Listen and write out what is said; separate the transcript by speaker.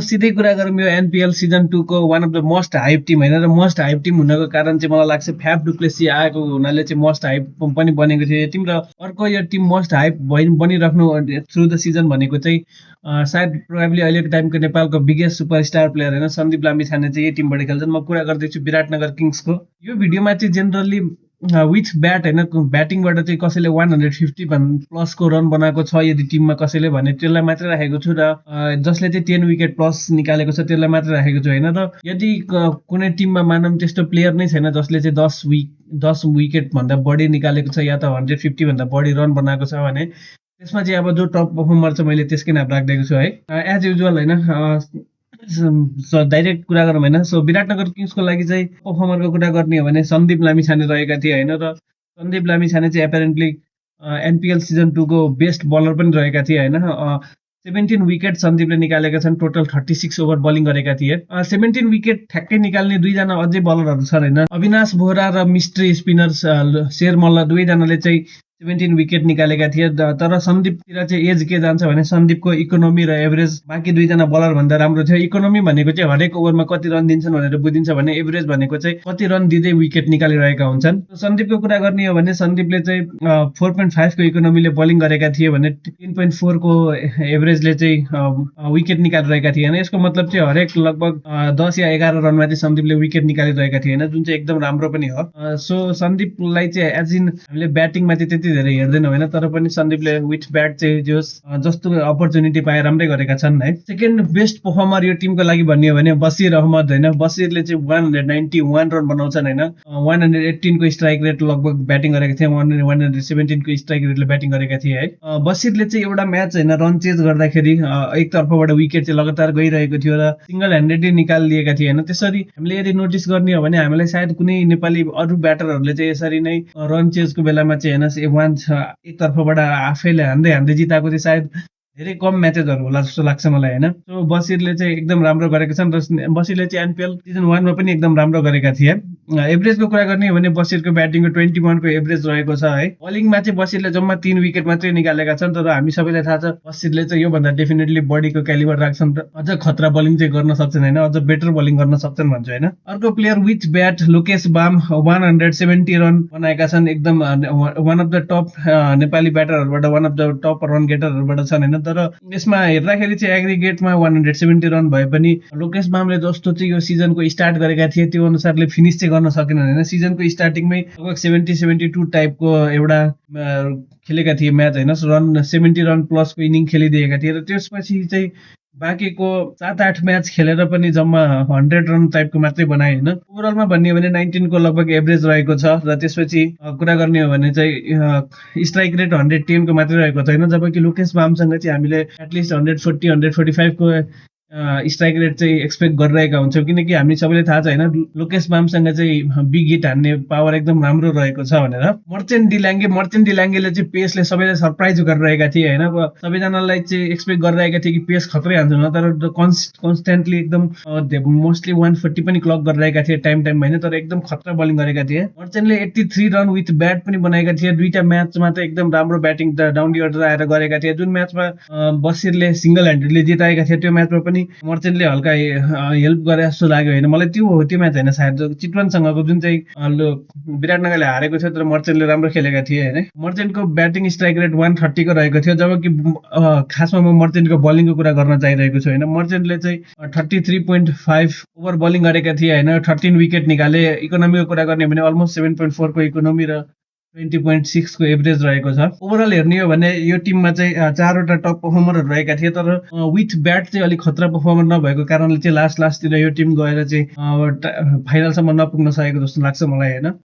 Speaker 1: सिधै कुरा गरौँ यो एनपीएल सिजन 2 को one of the most hype team होइन र मोस्ट हाइप टिम हुनको कारण चाहिँ मलाई लाग्छ फ्याफ डुप्लेसी आएको हुनाले चाहिँ मोस्ट हाइप पनि बनेको थियो यो टिम र अर्को यो टिम मोस्ट हाइप बनिराख्नु थ्रु द सिजन भनेको चाहिँ सायद प्रोबेबली अहिलेको टाइमको नेपालको बिगेस्ट सुपरस्टार प्लेयर होइन सन्दीप लामिछाने चाहिँ यही टिमबाट खेल्छन्। म कुरा गर्दैछु विराटनगर किङ्सको। यो भिडियोमा चाहिँ जेनरली विथ ब्याट होइन ब्याटिङबाट चाहिँ कसैले 150 प्लसको रन बनाएको छ यदि टिममा कसैले भने त्यसलाई मात्रै राखेको छु र जसले चाहिँ 10 विकेट प्लस निकालेको छ त्यसलाई मात्रै राखेको छु होइन। र यदि कुनै टिममा मानौँ त्यस्तो प्लेयर नै छैन जसले चाहिँ 10 विकेट भन्दा बढी निकालेको छ या त 150 भन्दा बढी रन बनाएको छ भने त्यसमा चाहिँ अब जो टप पर्फर्मर छ मैले त्यसकै नाम राखिदिएको छु है। एज युजुअल होइन डाइरेक्ट कुरा गरौँ होइन। सो विराटनगर किङ्सको लागि चाहिँ पर्फर्मरको कुरा गर्ने हो भने सन्दीप लामिछाने रहेका थिए होइन र सन्दीप लामिछाने चाहिँ एपेरेन्टली एनपिएल सिजन 2 को बेस्ट बलर पनि रहेका थिए होइन। 17 विकेट सन्दीपले निकालेका छन्, टोटल 36 ओभर बलिङ गरेका थिए। 17 विकेट ठ्याक्कै निकाल्ने दुईजना अझै बलरहरू छन् होइन, अविनाश बोहरा र मिस्ट्री स्पिनर्स शेर मल्ल दुवैजनाले चाहिँ 17 विकेट निकालेका थिए। तर सन्दीपतिर चाहिँ एज के जान्छ भने सन्दीपको इकोनोमी र एभरेज बाँकी दुईजना बलर भन्दा राम्रो थियो। इकोनोमी भनेको चाहिँ हरेक ओभरमा कति रन दिन्छन् भनेर बुझिन्छ भने एभरेज भनेको चाहिँ कति रन दिँदै विकेट निकालिरहेका हुन्छन्। सन्दीपको कुरा गर्ने हो भने सन्दीपले चाहिँ 4.5 को इकोनोमीले बलिङ गरेका थिए भने 3.4 को एभरेजले चाहिँ विकेट निकालिरहेका थिए होइन। यसको मतलब चाहिँ हरेक लगभग 10 या 11 रनमा चाहिँ सन्दीपले विकेट निकालिरहेका थिए होइन, जुन चाहिँ एकदम राम्रो पनि हो। सो सन्दीपलाई चाहिँ एज इन हामीले ब्याटिङमा चाहिँ त्यति धेरै हेर्दैन होइन, तर पनि सन्दीपले विथ ब्याट चाहिँ जस्तो अपर्च्युनिटी पाए राम्रै गरेका छन् है। सेकेन्ड बेस्ट पर्फर्मर यो टिमको लागि भन्ने हो भने बसिर अहमद होइन। बसिरले चाहिँ 191 रन बनाउँछन् होइन, 118 को स्ट्राइक रेट लगभग ब्याटिङ गरेका थिए, 117 को स्ट्राइक रेटले ब्याटिङ गरेका थिए है। बसिरले चाहिँ एउटा म्याच होइन रन चेज गर्दाखेरि एक तर्फबाट विकेट चाहिँ लगातार गइरहेको थियो र सिंगल ह्यान्डेडली निकालिदिएका थिए होइन। त्यसरी हामीले यदि नोटिस गर्ने हो भने हामीलाई सायद कुनै नेपाली अरू ब्याटरहरूले चाहिँ यसरी नै रन चेजको बेलामा चाहिँ होइन एक तर्फबाट आफैले हान्दै जिताएको चाहिँ सायद धेरै कम म्याचेसहरू होला जस्तो लाग्छ मलाई होइन। सो बसिरले चाहिँ एकदम राम्रो गरेका छन् र बसिरले चाहिँ एनपिएल सिजन 1 मा पनि एकदम राम्रो गरेका थिए। एभरेजको कुरा गर्ने हो भने बसिरको ब्याटिङको 21 को एभरेज रहेको छ है। बलिङमा चाहिँ बसिरले जम्मा 3 विकेट मात्रै निकालेका छन्, तर हामी सबैलाई थाहा छ बसिरले चाहिँ योभन्दा डेफिनेटली बढीको क्यालिबर राख्छन् र अझ खतरा बलिङ चाहिँ गर्न सक्छन् होइन, अझ बेटर बलिङ गर्न सक्छन् भन्छु होइन। अर्को player with bat Lokesh Bam 170 run बनाएका छन्, एकदम one of the top Nepali ब्याटरहरूबाट one of the top run गेटरहरूबाट छन् होइन। तर यसमा हेर्दाखेरि चाहिँ एग्रिगेटमा 170 रन भए पनि लोकेश बामले जस्तो चाहिँ यो सिजनको स्टार्ट गरेका थिए त्यो अनुसारले फिनिस चाहिँ गर्न सकेनन् होइन। सिजनको स्टार्टिङमै लगभग 70-72 टाइपको एउटा खेलेका थिए म्याच होइन, रन 70 रन प्लसको इनिङ खेलिदिएका थिए र त्यसपछि चाहिँ बाँकीको 7-8 म्याच खेलेर पनि जम्मा 100 रन टाइपको मात्रै बनाए होइन। ओभरअलमा भन्ने हो भने 19 को लगभग एभरेज रहेको छ र त्यसपछि कुरा गर्ने हो भने चाहिँ स्ट्राइक रेट 110 को मात्रै रहेको छैन, जबकि लोकेश बामसँग चाहिँ हामीले एटलिस्ट 140-145 को स्ट्राइक रेट चाहिँ एक्सपेक्ट गरिरहेका हुन्छौँ, किनकि हामी सबैलाई थाहा छ होइन लोकेश बामसँग चाहिँ बिग हिट हान्ने पावर एकदम राम्रो रहेको छ भनेर। मर्चेन्ट डिलाङ्गेले चाहिँ पेसले सबैलाई सरप्राइज गरिरहेका थिए होइन। अब सबैजनालाई चाहिँ एक्सपेक्ट गरिरहेका थिए कि पेस खत्रै हान्छौँ, तर कन्स्टेन्टली एकदम मोस्टली 140 पनि क्लक गरिरहेका थिए टाइममा होइन, तर एकदम खतरा बलिङ गरेका थिए। मर्चेन्टले 83 रन विथ ब्याट पनि बनाएका थिए। दुईटा म्याचमा त एकदम राम्रो ब्याटिङ डाउन द अर्डर आएर गरेका थिए। जुन म्याचमा बसिरले सिंगल ह्यान्डेडले जिताएका थिए त्यो म्याचमा पनि मर्चेन्टले हल्का हेल्प गरे जस्तो लाग्यो होइन मलाई। त्यो म्याच होइन सायद चितवनसँगको जुन चाहिँ विराटनगरले हारेको थियो, तर मर्चेन्टले राम्रो खेलेका थिए होइन। मर्चेन्टको ब्याटिङ स्ट्राइक रेट 130 को रहेको थियो, जबकि खासमा म मर्चेन्टको बलिङको कुरा गर्न चाहिरहेको छु होइन। मर्चेन्टले चाहिँ 33.5 ओभर बलिङ गरेका थिए होइन, 13 विकेट निकाले। इकोनोमीको कुरा गर्ने भने अलमोस्ट 7.4 को इकोनोमी र 20.6 को एभरेज रहेको छ। ओभरअल हेर्ने हो भने यो टिममा चाहिँ 4वटा टप पर्फर्मरहरू रहेका थिए, तर विथ ब्याट चाहिँ अलिक खतरा पर्फर्मर नभएको कारणले चाहिँ लास्टतिर यो टिम गएर चाहिँ फाइनलसम्म नपुग्न सकेको जस्तो लाग्छ मलाई होइन।